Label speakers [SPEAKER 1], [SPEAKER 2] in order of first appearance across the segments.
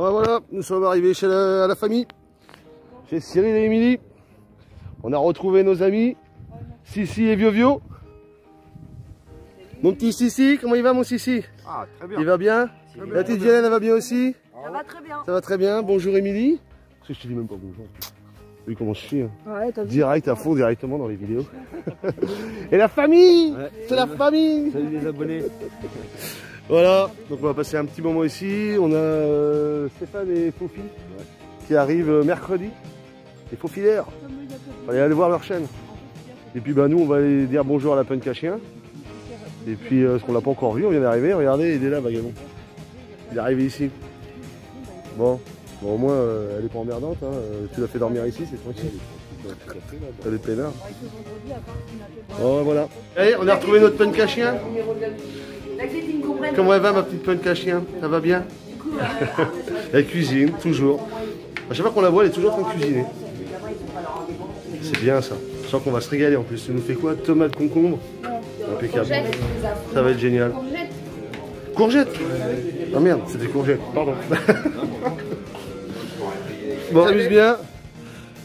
[SPEAKER 1] Voilà, nous sommes arrivés chez à la famille, chez Cyril et Émilie. On a retrouvé nos amis, Sissi et Vio-Vio. Mon petit Sissi, comment il va mon Sissi?
[SPEAKER 2] Ah, très bien.
[SPEAKER 1] Il va bien? La petite Violaine, elle va bien aussi?
[SPEAKER 3] Ça va très bien.
[SPEAKER 1] Ça va très bien. Bonjour Émilie. Parce que je te dis même pas bonjour. Oui, comment je suis hein.
[SPEAKER 3] Ouais,
[SPEAKER 1] direct à fond, directement dans les vidéos. Et la famille, ouais, c'est la famille.
[SPEAKER 2] Salut les abonnés.
[SPEAKER 1] Voilà, donc on va passer un petit moment ici. On a Stéphane et Fofi qui arrivent mercredi. Les Faufilaires. Fallait aller voir leur chaîne. Et puis bah, nous, on va aller dire bonjour à la punk à chien. Et puis, parce qu'on l'a pas encore vu, on vient d'arriver. Regardez, il est là, vagabond. Il est arrivé ici. Bon, au moins, elle est pas emmerdante. Hein. Tu l'as fait dormir ici, c'est tranquille. Elle est peinard. Oh, voilà. Allez, on a retrouvé notre punk à chien. Comment elle va, ma petite punk à chien? Ça va bien? Elle cuisine, toujours. À chaque fois qu'on la voit, elle est toujours en train de cuisiner. C'est bien ça. Je sens qu'on va se régaler en plus. Tu nous fais quoi? Tomate, concombre? Impeccable. Ça va être génial. Courgettes? Ah merde, c'est des courgettes. Pardon. Bon, amuse bien.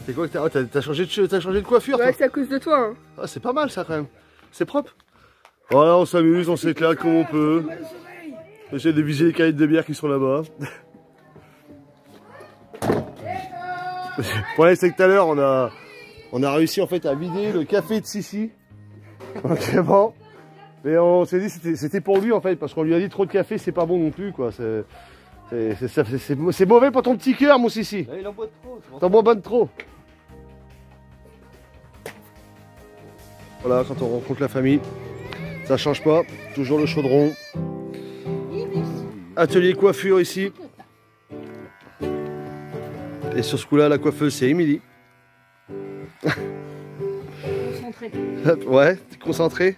[SPEAKER 1] C'est quoi que t'as changé de coiffure?
[SPEAKER 3] Ouais, c'est à cause de toi. Hein.
[SPEAKER 1] Ah, c'est pas mal ça quand même. C'est propre. Voilà, on s'amuse, on s'éclate comme on peut. J'essaie de viser les canettes de bière qui sont là-bas. Le problème c'est que tout à l'heure on a réussi en fait à vider le café de Sissi. Ok bon. Mais on s'est dit c'était pour lui en fait, parce qu'on lui a dit trop de café c'est pas bon non plus quoi. C'est mauvais pour ton petit cœur mon Sissi.
[SPEAKER 2] Il en boit trop.
[SPEAKER 1] T'en bois bonne trop. Voilà, quand on rencontre la famille, ça change pas, toujours le chaudron. Atelier coiffure ici. Et sur ce coup-là, la coiffeuse c'est Émilie.
[SPEAKER 3] Concentré.
[SPEAKER 1] Ouais, t'es concentré.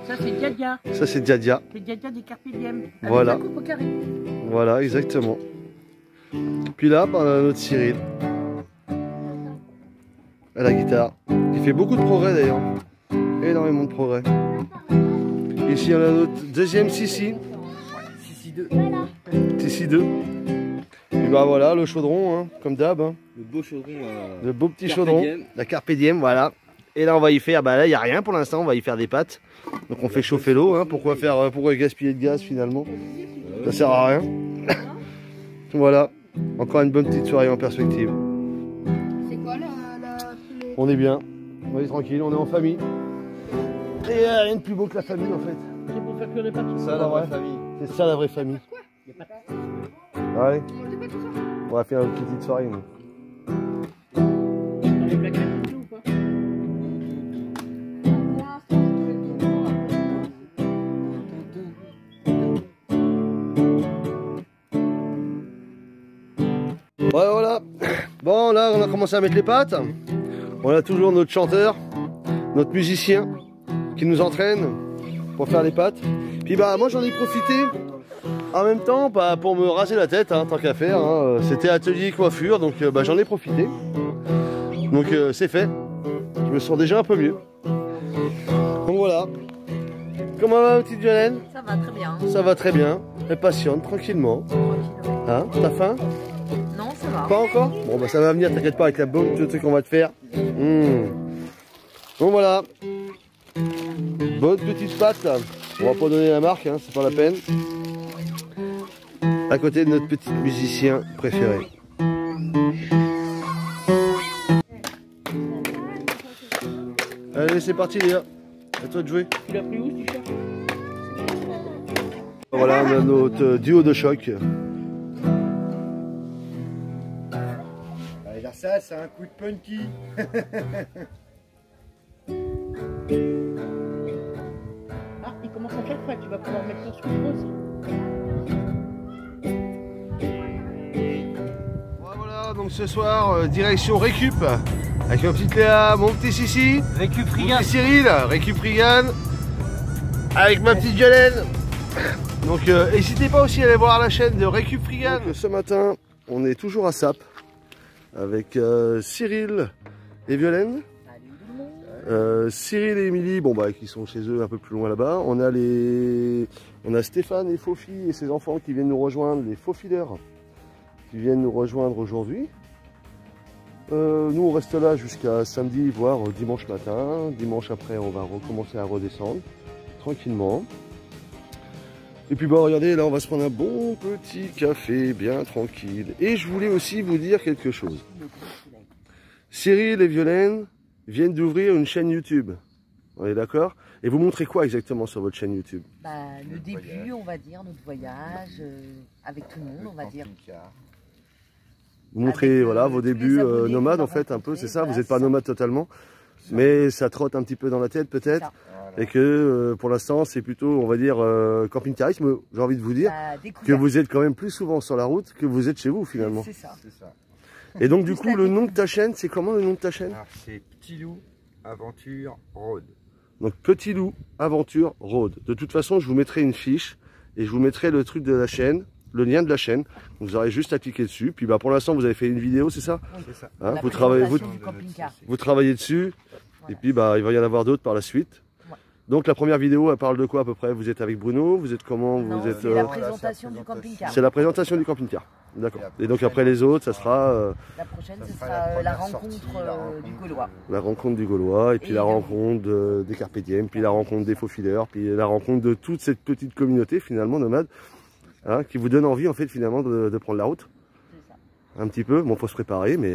[SPEAKER 3] Ça c'est Diadia.
[SPEAKER 1] Ça c'est Diadia.
[SPEAKER 3] C'est Diadia des Carpe Diem.
[SPEAKER 1] Voilà.
[SPEAKER 3] Avec la coupe au carré.
[SPEAKER 1] Voilà, exactement. Puis là, bah, notre Cyril. À la guitare. Il fait beaucoup de progrès d'ailleurs. Énormément de progrès. Ici on a notre deuxième Sissi.
[SPEAKER 2] Sissi 2.
[SPEAKER 1] Sissi 2. Et bah voilà, le chaudron, hein, comme d'hab. Hein.
[SPEAKER 2] Le beau chaudron.
[SPEAKER 1] Le beau petit chaudron. La Carpe Diem, voilà. Et là on va y faire, bah là il n'y a rien pour l'instant, on va y faire des pâtes. Donc on fait chauffer l'eau, hein, pourquoi gaspiller de gaz finalement? Ça sert à rien. Voilà, encore une bonne petite soirée en perspective.
[SPEAKER 3] C'est quoi
[SPEAKER 1] On est bien, on est tranquille, on est en famille. Et rien de plus beau que la famille en fait.
[SPEAKER 3] C'est pour faire cuire les pâtes.
[SPEAKER 1] C'est ça la vraie famille. C'est ça la vraie famille. Allez, on va faire une petite soirée. Nous. Ouais, voilà. Bon, là, on a commencé à mettre les pâtes. On a toujours notre chanteur, notre musicien qui nous entraîne pour faire les pâtes. Puis bah, moi, j'en ai profité en même temps bah, pour me raser la tête, hein, tant qu'à faire. Hein. C'était atelier coiffure, donc bah, j'en ai profité. Donc c'est fait. Je me sens déjà un peu mieux. Donc voilà. Comment va ma petite Violaine?
[SPEAKER 4] Ça va très bien.
[SPEAKER 1] Ça va très bien. Elle patiente tranquillement. Hein? T'as faim?
[SPEAKER 4] Non, ça va.
[SPEAKER 1] Pas encore? Bon bah ça va venir, t'inquiète pas avec la bonne de trucs qu'on va te faire. Bon voilà. Bonne petite pâte là. On va pas donner la marque, hein, c'est pas la peine. À côté de notre petit musicien préféré. Allez c'est parti Léa. À toi de jouer.
[SPEAKER 3] Tu l'as pris où tu cherches?
[SPEAKER 1] Voilà, on a notre duo de choc.
[SPEAKER 2] Allez, là, ça, c'est un coup de punky.
[SPEAKER 3] Ah, il commence à faire frais, tu vas pouvoir mettre ton sucre aussi.
[SPEAKER 1] Voilà, donc ce soir, direction récup. Avec ma petite Léa, mon petit Sissi.
[SPEAKER 2] Récup
[SPEAKER 1] Mon petit Cyril, récup Regan. Avec ma petite Violaine. Donc n'hésitez pas aussi à aller voir la chaîne de Récup Regan. Ce matin, on est toujours à Sap. Avec Cyril et Violaine. Cyril et Émilie, bon bah qui sont chez eux un peu plus loin là-bas. On a Stéphane et Fofi et ses enfants qui viennent nous rejoindre, les Faufileurs, qui viennent nous rejoindre aujourd'hui. Nous on reste là jusqu'à samedi, voire dimanche matin. Dimanche après on va recommencer à redescendre tranquillement. Et puis bah regardez, là on va se prendre un bon petit café bien tranquille. Et je voulais aussi vous dire quelque chose. Cyril et Violaine viennent d'ouvrir une chaîne YouTube. On est d'accord? Et vous montrez quoi exactement sur votre chaîne YouTube?
[SPEAKER 4] Bah, le début, on va dire, notre voyage, avec tout le monde, on va dire.
[SPEAKER 1] Vous montrez
[SPEAKER 4] Avec,
[SPEAKER 1] voilà, vos
[SPEAKER 4] tous les
[SPEAKER 1] débuts
[SPEAKER 4] abonnés
[SPEAKER 1] nomades
[SPEAKER 4] qu'on a
[SPEAKER 1] en fait un peu,
[SPEAKER 4] rencontrés,
[SPEAKER 1] c'est ça?
[SPEAKER 4] voilà,
[SPEAKER 1] Vous n'êtes pas
[SPEAKER 4] c'est ça.
[SPEAKER 1] nomade totalement, mais ça trotte un petit peu dans la tête peut-être. Et que pour l'instant c'est plutôt, on va dire, camping-carisme. J'ai envie de vous dire que vous êtes quand même plus souvent sur la route que vous êtes chez vous finalement.
[SPEAKER 4] C'est ça.
[SPEAKER 1] Et donc du coup le nom de ta chaîne, c'est comment le nom de ta chaîne?
[SPEAKER 2] Alors, c'est Petit Loup Aventure Road.
[SPEAKER 1] Donc Petit Loup Aventure Road. De toute façon je vous mettrai une fiche et je vous mettrai le truc de la chaîne, le lien de la chaîne. Vous aurez juste à cliquer dessus. Puis bah pour l'instant vous avez fait une vidéo, c'est ça?
[SPEAKER 4] Oui.
[SPEAKER 2] C'est ça.
[SPEAKER 1] Hein,
[SPEAKER 4] La
[SPEAKER 1] vous travaillez,
[SPEAKER 4] présentation du camping-car.
[SPEAKER 1] vous travaillez dessus.
[SPEAKER 4] Voilà.
[SPEAKER 1] Et puis bah il va y en avoir d'autres par la suite.
[SPEAKER 4] Ouais.
[SPEAKER 1] Donc la première vidéo elle parle de quoi à peu près? Vous êtes avec Bruno? Vous êtes comment?
[SPEAKER 4] Non,
[SPEAKER 1] Vous êtes
[SPEAKER 4] c'est la présentation du camping-car.
[SPEAKER 1] c'est la présentation du camping-car. D'accord. Et donc après les autres, ça sera
[SPEAKER 4] La prochaine,
[SPEAKER 2] Ça
[SPEAKER 4] ce
[SPEAKER 2] sera
[SPEAKER 4] sera
[SPEAKER 2] la
[SPEAKER 4] la
[SPEAKER 2] première
[SPEAKER 4] rencontre
[SPEAKER 2] sortie, la rencontre
[SPEAKER 4] du Gaulois.
[SPEAKER 1] la rencontre du Gaulois, et puis
[SPEAKER 4] Et
[SPEAKER 1] la
[SPEAKER 4] le-
[SPEAKER 1] rencontre des Carpe Diem, puis la rencontre des Faufileurs, puis la rencontre de toute cette petite communauté finalement nomade, hein, qui vous donne envie en fait finalement de prendre la route.
[SPEAKER 4] C'est ça.
[SPEAKER 1] Un petit peu, bon faut se préparer, mais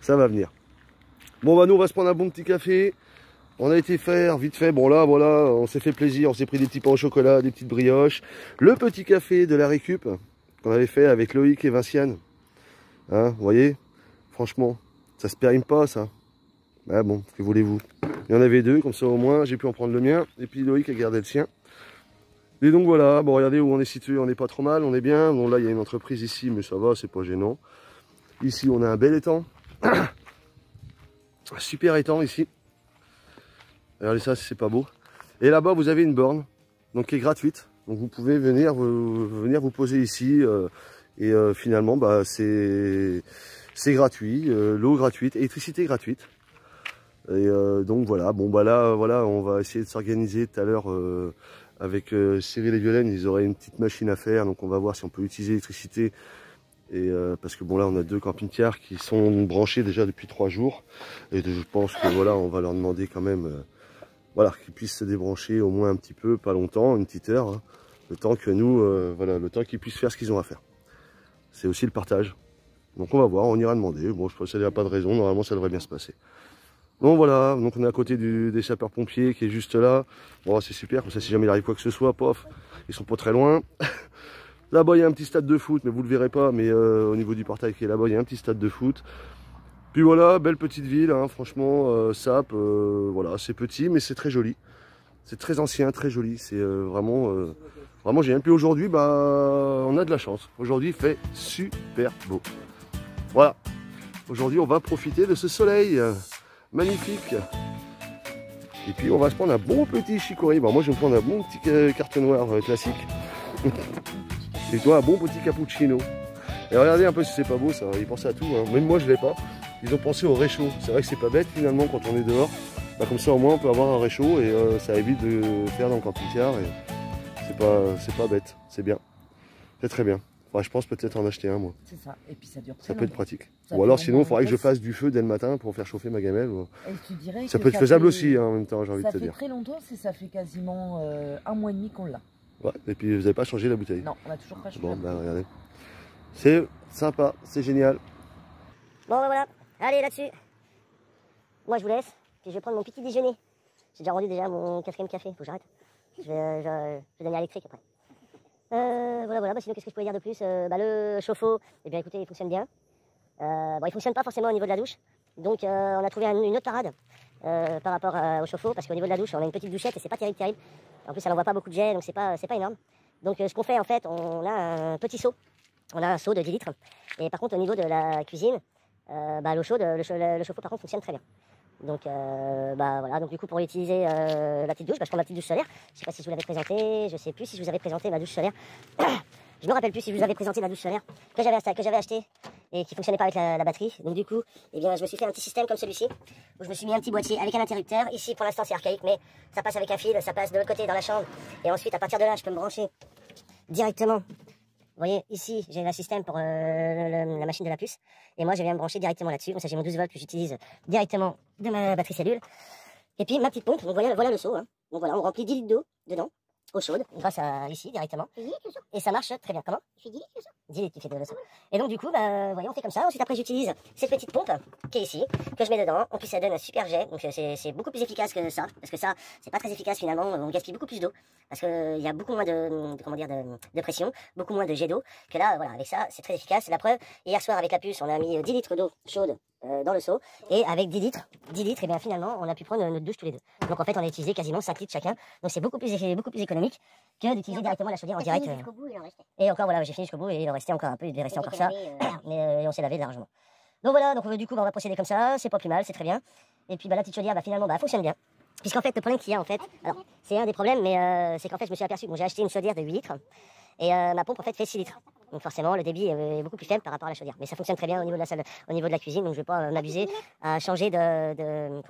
[SPEAKER 1] ça va venir. Bon bah nous on va se prendre un bon petit café. On a été faire vite fait, bon là voilà, on s'est fait plaisir, on s'est pris des petits pains au chocolat, des petites brioches, le petit café de la récup qu'on avait fait avec Loïc et Vinciane. Hein, vous voyez, franchement, ça se périme pas ça. Ah bon, que voulez-vous? Il y en avait deux, comme ça au moins j'ai pu en prendre le mien, et puis Loïc a gardé le sien. Et donc voilà, bon regardez où on est situé, on n'est pas trop mal, on est bien. Bon là il y a une entreprise ici, mais ça va, c'est pas gênant. Ici on a un bel étang. Super étang ici. Regardez ça, c'est pas beau. Et là-bas, vous avez une borne, donc qui est gratuite. Donc vous pouvez venir vous poser ici. Et finalement, bah, c'est gratuit. L'eau gratuite, électricité gratuite. Et donc voilà, bon bah là, voilà, on va essayer de s'organiser tout à l'heure avec Cyril et Violaine. Ils auraient une petite machine à faire, donc on va voir si on peut utiliser l'électricité. Et parce que bon là on a deux camping-cars qui sont branchés déjà depuis 3 jours. Et je pense que voilà, on va leur demander quand même voilà, qu'ils puissent se débrancher au moins un petit peu, pas longtemps, une petite heure, hein, le temps que nous, voilà, le temps qu'ils puissent faire ce qu'ils ont à faire. C'est aussi le partage. Donc on va voir, on ira demander. Bon je pense qu'il n'y a pas de raison, normalement ça devrait bien se passer. Donc voilà, donc on est à côté des sapeurs-pompiers qui est juste là. Bon c'est super, comme ça si jamais il arrive quoi que ce soit, pof, ils sont pas très loin. Là-bas, il y a un petit stade de foot, mais vous le verrez pas. Mais au niveau du portail qui est là-bas, il y a un petit stade de foot. Puis voilà, belle petite ville, hein, franchement, Sap, voilà, c'est petit, mais c'est très joli. C'est très ancien, très joli. C'est vraiment génial. Puis aujourd'hui, bah, on a de la chance. Aujourd'hui, il fait super beau. Voilà. Aujourd'hui, on va profiter de ce soleil magnifique. Et puis, on va se prendre un bon petit chicorée. Bon, moi, je vais me prendre un bon petit carte noire classique. Et toi, un bon petit cappuccino. Et regardez un peu si c'est pas beau ça, ils pensent à tout, hein. Même moi je l'ai pas. Ils ont pensé au réchaud. C'est vrai que c'est pas bête finalement quand on est dehors. Bah, comme ça au moins on peut avoir un réchaud et ça évite de faire dans le camping-car. C'est pas bête, c'est bien. C'est très bien. Enfin, je pense peut-être en acheter un moi.
[SPEAKER 4] C'est ça, et puis ça dure très
[SPEAKER 1] Ça peut être
[SPEAKER 4] longtemps.
[SPEAKER 1] pratique.
[SPEAKER 4] Ça
[SPEAKER 1] Ou alors
[SPEAKER 4] fait
[SPEAKER 1] sinon il faudrait que je
[SPEAKER 4] longtemps.
[SPEAKER 1] fasse du feu dès le matin pour faire chauffer ma gamelle.
[SPEAKER 4] Et tu dirais
[SPEAKER 1] Ça
[SPEAKER 4] que
[SPEAKER 1] peut être faisable
[SPEAKER 4] fait-
[SPEAKER 1] aussi hein, en même temps, j'ai envie de
[SPEAKER 4] Ça
[SPEAKER 1] te
[SPEAKER 4] fait
[SPEAKER 1] dire.
[SPEAKER 4] très longtemps, ça fait quasiment 1 mois et demi qu'on l'a.
[SPEAKER 1] Ouais. Et puis vous n'avez pas changé la bouteille.
[SPEAKER 4] Non, on a toujours pas changé.
[SPEAKER 1] Bon, bah regardez. C'est sympa, c'est génial.
[SPEAKER 5] Bon, ben voilà. Allez, là-dessus. Moi, je vous laisse. Puis je vais prendre mon petit déjeuner. J'ai déjà rendu mon 4e café. Faut que j'arrête. Je vais devenir électrique après. Voilà. Bah, sinon, qu'est-ce que je pouvais dire de plus le chauffe-eau, eh bien, écoutez, il fonctionne bien. Bon, il fonctionne pas forcément au niveau de la douche. Donc, on a trouvé une autre parade par rapport au chauffe-eau. Parce qu'au niveau de la douche, on a une petite douchette et c'est pas terrible. En plus, ça n'envoie pas beaucoup de jet, donc c'est pas énorme. Donc, ce qu'on fait, en fait, on a un petit seau. On a un seau de 10 litres. Et par contre, au niveau de la cuisine, l'eau chaude, le chauffe-eau, par contre, fonctionne très bien. Donc, voilà. Donc, du coup, pour utiliser la petite douche, je prends ma petite douche solaire. Je sais pas si je vous l'avais présenté. Je sais plus si je vous avais présenté ma douche solaire. Je me rappelle plus si je vous avais présenté la douche solaire que j'avais acheté et qui fonctionnait pas avec la batterie. Donc, du coup, eh bien, je me suis fait un petit système comme celui-ci où je me suis mis un petit boîtier avec un interrupteur. Ici, pour l'instant, c'est archaïque, mais ça passe avec un fil. Ça passe de l'autre côté dans la chambre. Et ensuite, à partir de là, je peux me brancher directement. Vous voyez, ici, j'ai le système pour la machine de la puce. Et moi, je viens me brancher directement là-dessus. Comme ça, j'ai mon 12 volts que j'utilise directement de ma batterie cellule. Et puis, ma petite pompe. Donc, voilà le seau. Hein. Donc, voilà, on remplit 10 litres d'eau dedans, eau chaude, grâce à ici, directement. Et ça marche très bien. Comment? Tu fais 10 litres, le seau? 10 litres, tu fais de le seau. Et donc, du coup, voyez, on fait comme ça. Ensuite, après, j'utilise cette petite pompe qui est ici, que je mets dedans. En plus, ça donne un super jet. Donc, c'est beaucoup plus efficace que ça. Parce que ça, c'est pas très efficace finalement. On gaspille beaucoup plus d'eau. Parce qu'il y a beaucoup moins de pression, beaucoup moins de jet d'eau. Que là, voilà, avec ça, c'est très efficace. La preuve, hier soir, avec la puce, on a mis 10 litres d'eau chaude dans le seau. Et avec 10 litres, et bien finalement, on a pu prendre notre douche tous les deux. Donc, en fait, on a utilisé quasiment 5 litres chacun. Donc, c'est beaucoup plus économique que d'utiliser directement la chaudière en direct. Et encore, voilà, j'ai fini jusqu'au bout et il en restait encore un peu. Il devait rester encore ça. Mais on s'est lavé largement. Donc, voilà, donc du coup, on va procéder comme ça. C'est pas plus mal, c'est très bien. Et puis, la petite chaudière, finalement, fonctionne bien. Puisqu'en fait, le problème qu'il y a, en fait, alors, c'est un des problèmes, mais c'est qu'en fait, je me suis aperçu, j'ai acheté une chaudière de 8 litres, et ma pompe, en fait, fait 6 litres. Donc forcément, le débit est beaucoup plus faible par rapport à la chaudière. Mais ça fonctionne très bien au niveau de la salle, au niveau de la cuisine, donc je ne vais pas m'abuser à changer de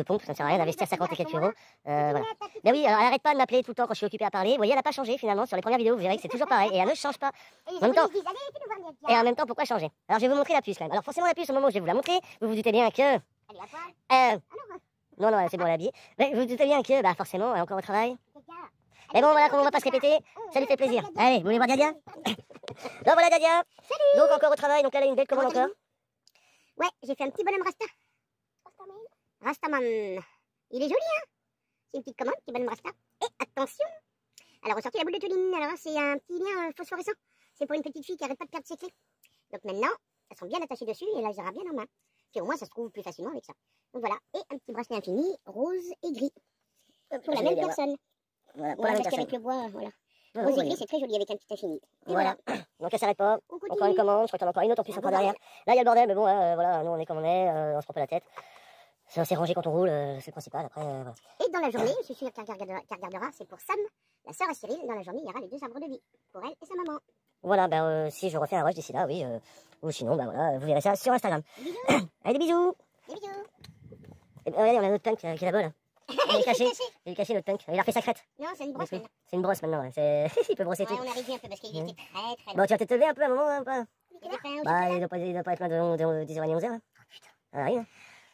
[SPEAKER 5] pompe, ça ne sert à rien d'investir 50 et quelques euros. Voilà. Mais oui, alors, elle n'arrête pas de m'appeler tout le temps quand je suis occupé à parler. Vous voyez, elle n'a pas changé finalement sur les premières vidéos, vous verrez que c'est toujours pareil, et elle ne change pas. En même temps, pourquoi changer? Alors je vais vous montrer la puce quand même. Alors forcément la puce, au moment où je vais vous la montrer, vous vous doutez bien que... Non, c'est bon, elle est habillée. Mais vous vous doutez bien que, forcément, elle est encore au travail. Mais bon, voilà, comme on va pas se répéter, ça lui fait plaisir. Allez, vous voulez voir Dadia? Donc voilà Dadia. Salut. Donc encore au travail, donc là, elle a une belle commande encore.
[SPEAKER 6] Ouais, j'ai fait un petit bonhomme Rasta. Rastaman. Il est joli, hein? C'est une petite commande, petit bonhomme Rasta. Et attention, elle a ressorti la boule de Touline. Alors c'est un petit lien phosphorescent. C'est pour une petite fille qui arrête pas de perdre ses clés. Donc maintenant, elles sont bien attachées dessus et elle les aura bien en main. Puis au moins, ça se trouve plus facilement avec ça. Donc voilà, et un petit bracelet infini, rose et gris. Pour la même personne.
[SPEAKER 5] Voilà,
[SPEAKER 6] Voilà, parce qu'avec le bois, voilà. Rose et gris, c'est très joli avec un petit infini. Et voilà.
[SPEAKER 5] Donc elle s'arrête pas.
[SPEAKER 6] On
[SPEAKER 5] Encore une commande, je crois qu'il y en a encore une autre en plus encore derrière. Là il y a le bordel, mais bon, voilà, nous on est comme on est, on se prend pas la tête. C'est rangé quand on roule, c'est le principal. Après, voilà.
[SPEAKER 6] Et dans la journée, je suis sûre qu'elle regardera, c'est pour Sam, la sœur à Cyril. Dans la journée, il y aura les 2 arbres de vie, pour elle et sa maman.
[SPEAKER 5] Voilà, si je refais un rush d'ici là, oui. Ou sinon, voilà, vous verrez ça sur Instagram. Allez, des bisous.
[SPEAKER 6] Des bisous.
[SPEAKER 5] Et regardez, on a notre punk qui est là-bas là. Il est caché notre punk. Il a refait sa crête.
[SPEAKER 6] Non, c'est une brosse maintenant.
[SPEAKER 5] C'est une brosse maintenant. Il peut brosser tout.
[SPEAKER 6] On a réduit un peu parce qu'il était très
[SPEAKER 5] Bon, tu vas peut-être te lever un peu à un moment, hein, pas?
[SPEAKER 6] Il était très
[SPEAKER 5] Il doit pas être plein de 10h30, 11h. Oh putain, ça arrive.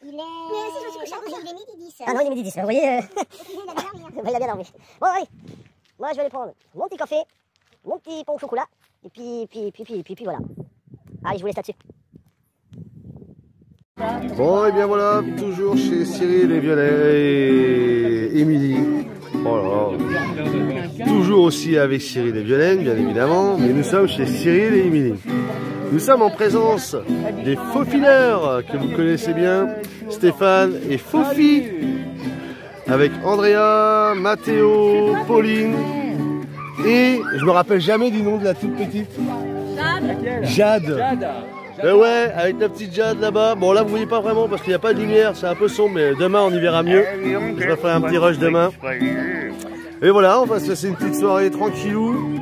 [SPEAKER 6] Il est... Mais si je me suis couché, il est midi 10.
[SPEAKER 5] Ah non, il est midi 10, vous voyez.
[SPEAKER 6] Il a bien dormi.
[SPEAKER 5] Il a bien dormi. Bon, allez. Moi, je vais aller prendre mon petit café, mon petit pain au chocolat, et puis voilà. Allez, je vous laisse là-dessus.
[SPEAKER 1] Bon, et bien voilà, toujours chez Cyril et Violet et Émilie. Voilà. Toujours aussi avec Cyril et Violet, bien évidemment, mais nous sommes chez Cyril et Émilie. Nous sommes en présence des faufileurs que vous connaissez bien, Stéphane et Fofi, avec Andrea, Mathéo, Pauline, et je me rappelle jamais du nom de la toute petite. Jade. Ouais, avec la petite Jade là-bas. Bon, là vous voyez pas vraiment parce qu'il n'y a pas de lumière, c'est un peu sombre, mais demain on y verra mieux. Je vais faire un petit rush demain. Et voilà, on va se passer une petite soirée tranquillou,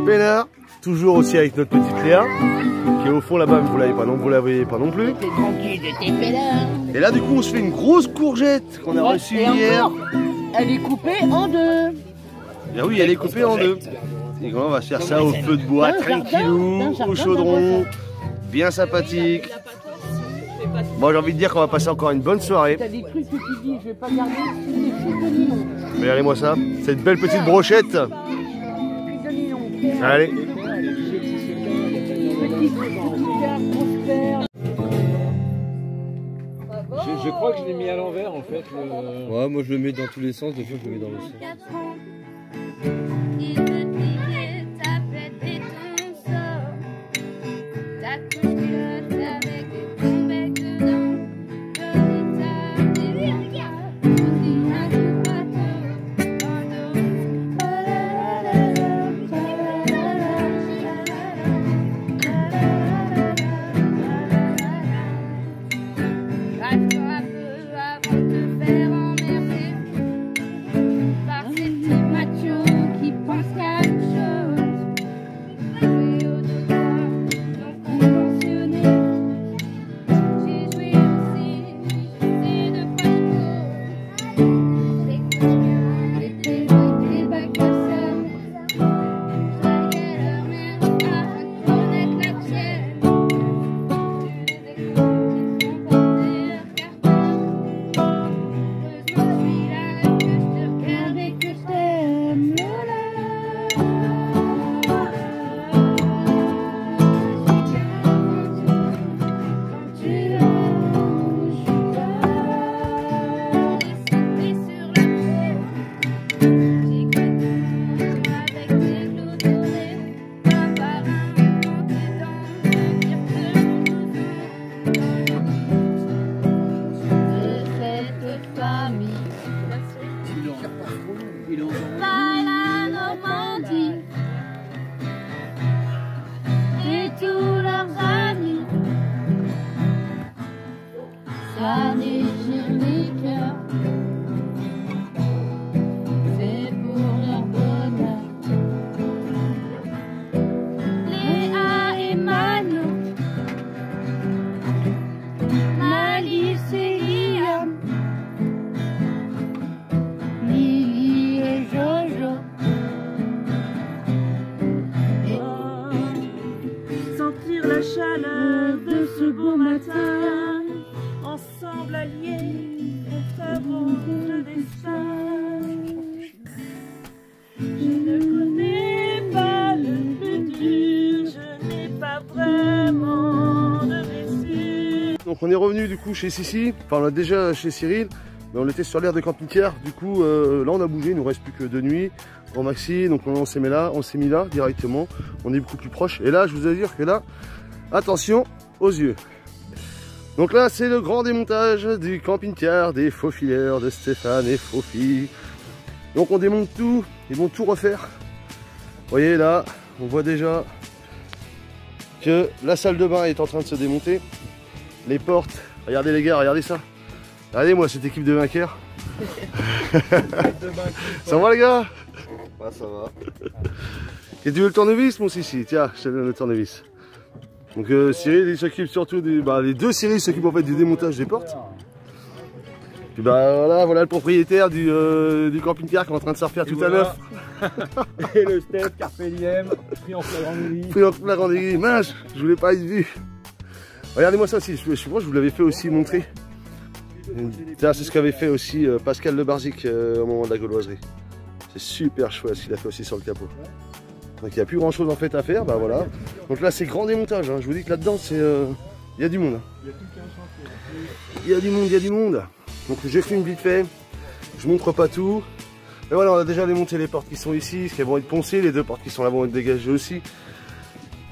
[SPEAKER 1] peinard, toujours aussi avec notre petite Léa. qui est au fond là-bas, vous l'avez pas, non, vous la voyez pas non plus.
[SPEAKER 3] T'es tranquille de tes pédales.
[SPEAKER 1] Et là du coup on se fait une grosse courgette qu'on a reçue
[SPEAKER 3] Et
[SPEAKER 1] hier.
[SPEAKER 3] encore, elle est coupée en deux.
[SPEAKER 1] Et oui, elle est coupée en deux. Et on va se faire ça au feu de bois, tranquillou, au chaudron, bien sympathique. Bon, j'ai envie de dire qu'on va passer encore une bonne soirée.
[SPEAKER 3] T'as des trucs que tu dis, je vais pas garder des frites de Ninon.
[SPEAKER 1] Regardez-moi ça, cette belle petite brochette.
[SPEAKER 3] Frites de Ninon.
[SPEAKER 1] Allez.
[SPEAKER 3] Petite perle, grosse perle.
[SPEAKER 7] Je crois que je l'ai mis à l'envers en fait.
[SPEAKER 1] Ouais, moi je le mets dans tous les sens, des fois je le mets dans le sens.
[SPEAKER 8] Il veut plier ta pète et ton sort. Ta couche-culotte avec des tombecs dedans. Donner ta délire. Aussi un de bateau. Dans l'eau. Grave-toi un peu avant de te faire emmerder par ces petits machos qui pensent qu'à une chose. Jouer au devoir non conventionné. J'ai joué aussi de Paco. C'est combien les témoins des bacs de sel. Draguais leur mère afin de connaître la tienne. Tu les écoutes qui sont portés leur carton. Heureusement je suis là que je te regarde et que je t'aime. Par la Normandie et tous leurs amis, ça déchire les cœurs, c'est pour leur bonheur. Léa et Mano, Malice et Liam, Lily et Jojo.
[SPEAKER 3] Sentir la chaleur de ce beau matin, ensemble alliés, ferons le destin. Je ne connais pas le plus dur, je n'ai pas vraiment de blessure.
[SPEAKER 1] Donc on est revenu du coup chez Sissi, enfin on est déjà chez Cyril, mais on était sur l'aire de camping-car, du coup là on a bougé, il nous reste plus que 2 nuits, pour Maxi, donc on s'est mis là directement, on est beaucoup plus proche, et là je vous assure que là, attention aux yeux. Donc là c'est le grand démontage du camping-car, des faux fileurs de Stéphane et Fofi. Donc on démonte tout, ils vont tout refaire. Vous voyez là, on voit déjà que la salle de bain est en train de se démonter. Les portes, regardez les gars, regardez ça. Regardez-moi cette équipe de vainqueurs. Ça va les gars?
[SPEAKER 2] Ah, ça va.
[SPEAKER 1] Et tu veux le tournevis mon Sissi? Tiens, je te donne le tournevis. Donc Cyril il s'occupe surtout du... les deux Cyril s'occupent en fait du démontage des portes. Puis voilà le propriétaire du camping-car qui est en train de se refaire tout à l'heure.
[SPEAKER 7] Et le Steph Carpe Diem, pris en flagrant délit.
[SPEAKER 1] Pris en flagrant délit, mince, je voulais pas être vu. Regardez-moi ça aussi, je crois que je vous l'avais fait aussi montrer. C'est ce qu'avait fait aussi Pascal Le Barzic au moment de la gauloiserie. C'est super chouette ce qu'il a fait aussi sur le capot. Donc il n'y a plus grand chose en fait à faire, bah voilà. Donc là c'est grand démontage, hein. Je vous dis que là-dedans c'est... il y a du monde. Il y a du monde. Donc j'ai fait une vite fait, je montre pas tout. Et voilà, on a déjà démonté les portes qui sont ici, qui vont être poncées, les deux portes qui sont là vont être dégagées aussi.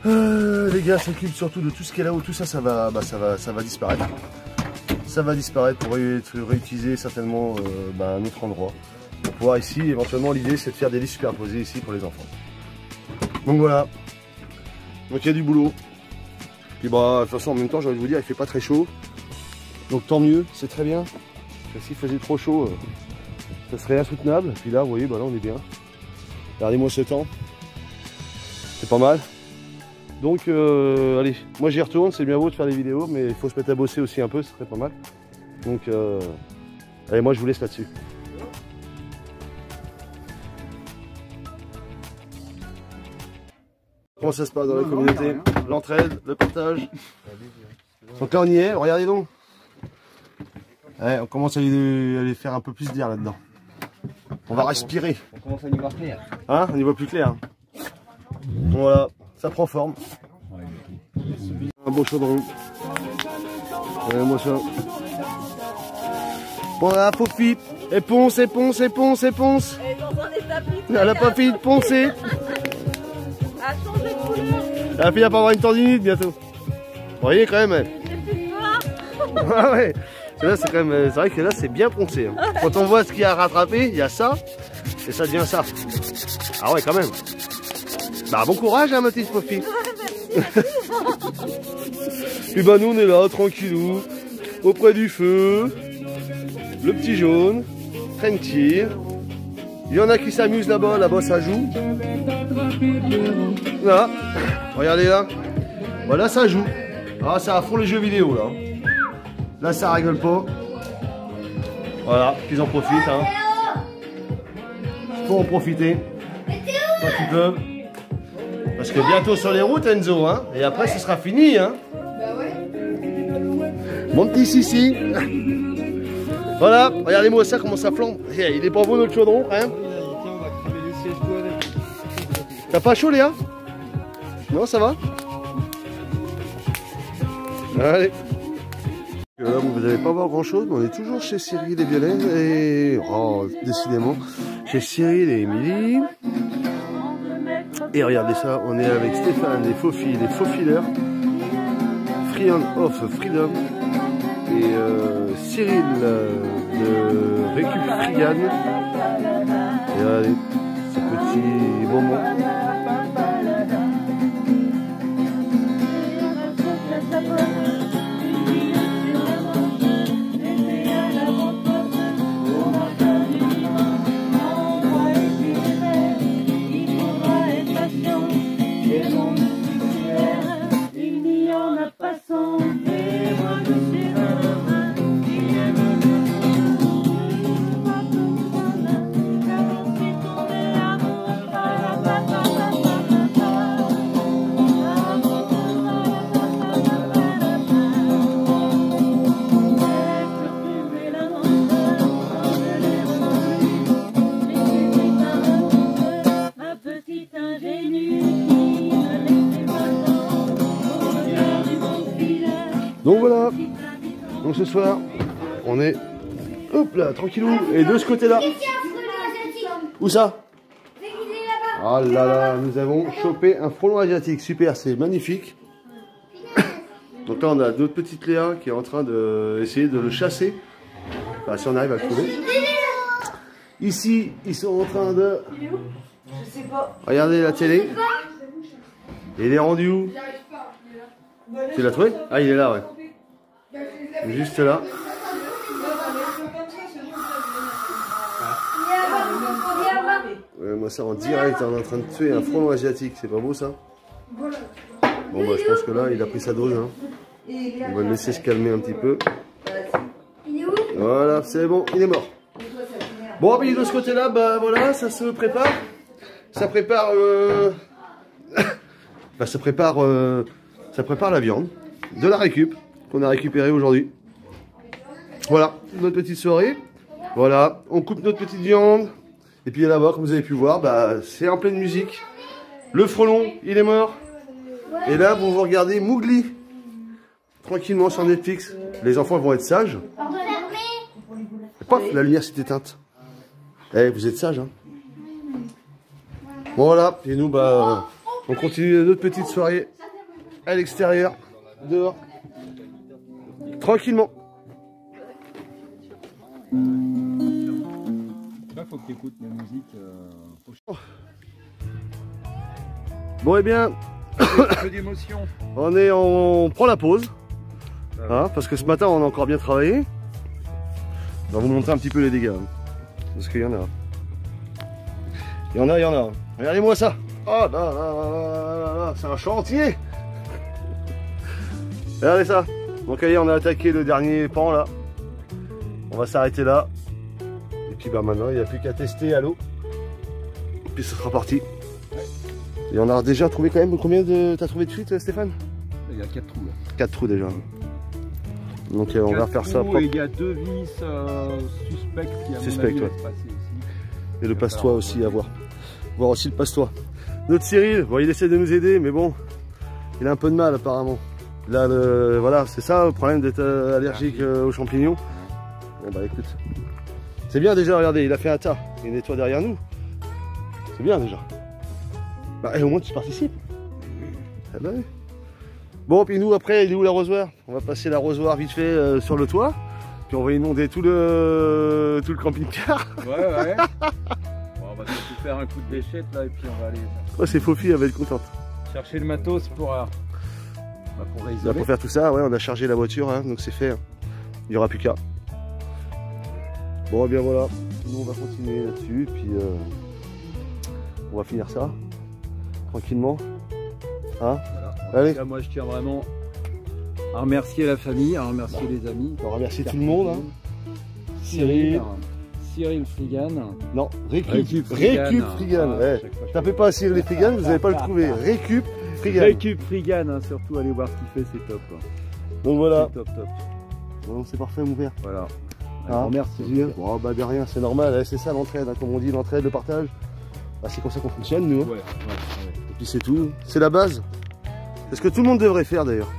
[SPEAKER 1] Les gars s'occupent surtout de tout ce qui est là-haut, tout ça, ça va disparaître. Ça va disparaître pour être réutilisé certainement à un autre endroit. Pour pouvoir ici, éventuellement l'idée c'est de faire des lits superposés ici pour les enfants. Donc voilà. Donc il y a du boulot. Puis de toute façon en même temps j'ai envie de vous dire il fait pas très chaud. Donc tant mieux, c'est très bien. Parce que s'il faisait trop chaud, ça serait insoutenable. Puis là vous voyez, là on est bien. Regardez-moi ce temps. C'est pas mal. Donc allez, moi j'y retourne, c'est bien beau de faire des vidéos, mais il faut se mettre à bosser aussi un peu, ce serait pas mal. Donc allez, moi je vous laisse là-dessus. Comment ça se passe dans la communauté? L'entraide, le partage. Donc là on y est, regardez donc. Ouais, on commence à aller faire un peu plus d'air là-dedans. On va respirer.
[SPEAKER 7] On commence à y voir clair.
[SPEAKER 1] Hein, on y voit plus clair. Voilà, ça prend forme. Un beau chaudron. Moi ça. Voilà, Fofi. Éponce, éponce, éponce, éponce. Elle a pas fini de poncer. Elle a fini par avoir une tendinite bientôt. Vous voyez quand même. Ah ouais. Là, c'est quand même, c'est vrai que là c'est bien poncé. Hein. Quand on voit ce qu'il y a à rattraper, il y a ça et ça devient ça. Ah ouais, quand même. Bah bon courage, hein, ma petite Fofi. Puis bah nous on est là, tranquillou, auprès du feu, le petit jaune, tranquille. Il y en a qui s'amusent là-bas, là-bas ça joue. Là, regardez là. Voilà, ça joue. Ah, ça à fond les jeux vidéo là. Là ça rigole pas. Voilà, qu'ils en profitent. Hein. Faut en profiter. Quand ils peuvent. Parce que bientôt sur les routes Enzo, hein. Et après ce sera fini, hein. Bah ouais. Mon petit Sissi. Voilà, regardez-moi ça, comment ça flambe. Il est pas beau notre chaudron, hein. T'as pas chaud Léa? Non, ça va? Allez. Là, vous n'allez pas voir grand chose, mais on est toujours chez Cyril et Violaine et... Oh, décidément, chez Cyril et Émilie. Et regardez ça, on est avec Stéphane, les faux filles, les faux fileurs. Friend of Freedom. Et Cyril de Récup Frigane. Et allez, ce petit moment. Donc voilà, donc ce soir, on est, hop là, tranquillou, et de ce côté-là. Où ça? Ah là là, nous avons chopé un frelon asiatique, super, c'est magnifique. Donc là, on a d'autres petites Léa qui est en train d'essayer de le chasser. Enfin, si on arrive à le trouver. Ici, ils sont en train de...
[SPEAKER 4] Je sais pas.
[SPEAKER 1] Regardez la télé. Et il est rendu où? Tu l'as trouvé? Ah, il est là, ouais. Juste là. Ouais, moi ça en direct, on est en train de tuer un frelon asiatique, c'est pas beau ça? Bon bah je pense que là il a pris sa dose, hein. On va le laisser se calmer un petit peu. Voilà, c'est bon, il est mort. Bon, puis de ce côté là, bah voilà, ça se prépare. Ça prépare bah, ça prépare la viande de la récup qu'on a récupérée aujourd'hui. Voilà, notre petite soirée. Voilà, on coupe notre petite viande. Et puis là-bas, comme vous avez pu voir, bah, c'est en pleine musique. Le frelon, il est mort. Et là, vous regardez Mowgli. Tranquillement sur Netflix. Les enfants vont être sages. Et paf, la lumière s'est éteinte. Eh, vous êtes sages, hein. Bon, voilà. Et nous, bah, on continue notre petite soirée à l'extérieur, dehors. Tranquillement.
[SPEAKER 7] Là, faut que tu écoutes la musique.
[SPEAKER 1] Bon, et bien,
[SPEAKER 2] peu d'émotion.
[SPEAKER 1] on prend la pause. Hein, parce que ce matin, on a encore bien travaillé. On va vous montrer un petit peu les dégâts. Hein, parce qu'il y en a. Il y en a. Regardez-moi ça. Oh là là là là là là, c'est un chantier. Regardez ça. Donc allez, on a attaqué le dernier pan là. On va s'arrêter là. Et puis bah maintenant, il n'y a plus qu'à tester à l'eau. Et puis ce sera parti. Et on a déjà trouvé quand même combien de... T'as trouvé de suite, Stéphane?
[SPEAKER 7] Il y a 4 trous là.
[SPEAKER 1] 4 trous déjà. Donc on va faire ça.
[SPEAKER 7] Et il y a 2 vis suspectes qui à
[SPEAKER 1] Suspect,
[SPEAKER 7] mon avis
[SPEAKER 1] ouais.
[SPEAKER 7] laissent passer aussi.
[SPEAKER 1] Et le passe-toi aussi à voir. Voir aussi le passe-toi. Notre Cyril, bon, il essaie de nous aider, mais bon, il a un peu de mal apparemment. Là, voilà, c'est ça le problème d'être allergique aux champignons. Eh bah écoute, c'est bien déjà, regardez, il a fait un tas. Il nettoie derrière nous. C'est bien déjà. Bah, et au moins tu participes. Eh ben oui. Bon, puis nous après, il est où l'arrosoir? On va passer l'arrosoir vite fait sur le toit. Puis on va inonder tout le camping-car.
[SPEAKER 7] Ouais. Bon, on va surtout faire un coup de déchette là et puis on va aller
[SPEAKER 1] Oh, c'est Fofi, elle va être contente.
[SPEAKER 7] chercher le matos pour
[SPEAKER 1] Là,
[SPEAKER 7] réisoler.
[SPEAKER 1] pour faire tout ça, ouais, on a chargé la voiture, hein, donc c'est fait. Hein. Il n'y aura plus qu'à. Bon, et bien voilà. Nous, on va continuer là-dessus, puis on va finir ça tranquillement. Hein?
[SPEAKER 7] Voilà.
[SPEAKER 1] Allez.
[SPEAKER 7] En tout cas, moi je tiens vraiment à remercier la famille, à remercier les amis.
[SPEAKER 1] On remercie tout le monde. Hein. Cyril.
[SPEAKER 7] Cyril Frigan.
[SPEAKER 1] Non, Récup
[SPEAKER 7] Récup
[SPEAKER 1] Frigan.
[SPEAKER 7] Frigan.
[SPEAKER 1] Ouais. Tapez pas Cyril Frigan, vous n'allez pas le trouver. Récup Frigan.
[SPEAKER 7] Récup Frigan, hein, surtout allez voir ce qu'il fait, c'est top.
[SPEAKER 1] Donc voilà.
[SPEAKER 7] C'est top.
[SPEAKER 1] Bon, c'est parfait, mon père.
[SPEAKER 7] Voilà. Un
[SPEAKER 1] Ah,
[SPEAKER 7] grand merci.
[SPEAKER 1] Julien. Bon, bah de rien, c'est normal, hein, c'est ça l'entraide, hein, comme on dit, l'entraide, le partage. Bah, c'est comme ça qu'on fonctionne, nous. Hein.
[SPEAKER 7] Ouais.
[SPEAKER 1] Et puis c'est tout, c'est la base. C'est ce que tout le monde devrait faire d'ailleurs.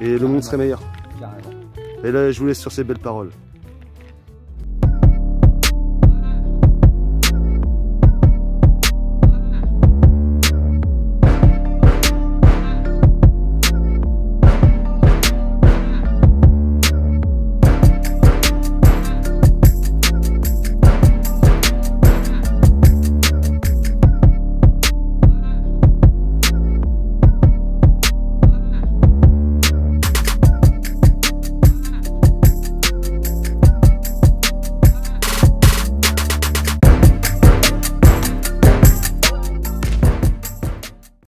[SPEAKER 1] Et le monde serait meilleur.
[SPEAKER 7] Carrément.
[SPEAKER 1] Et là, je vous laisse sur ces belles paroles.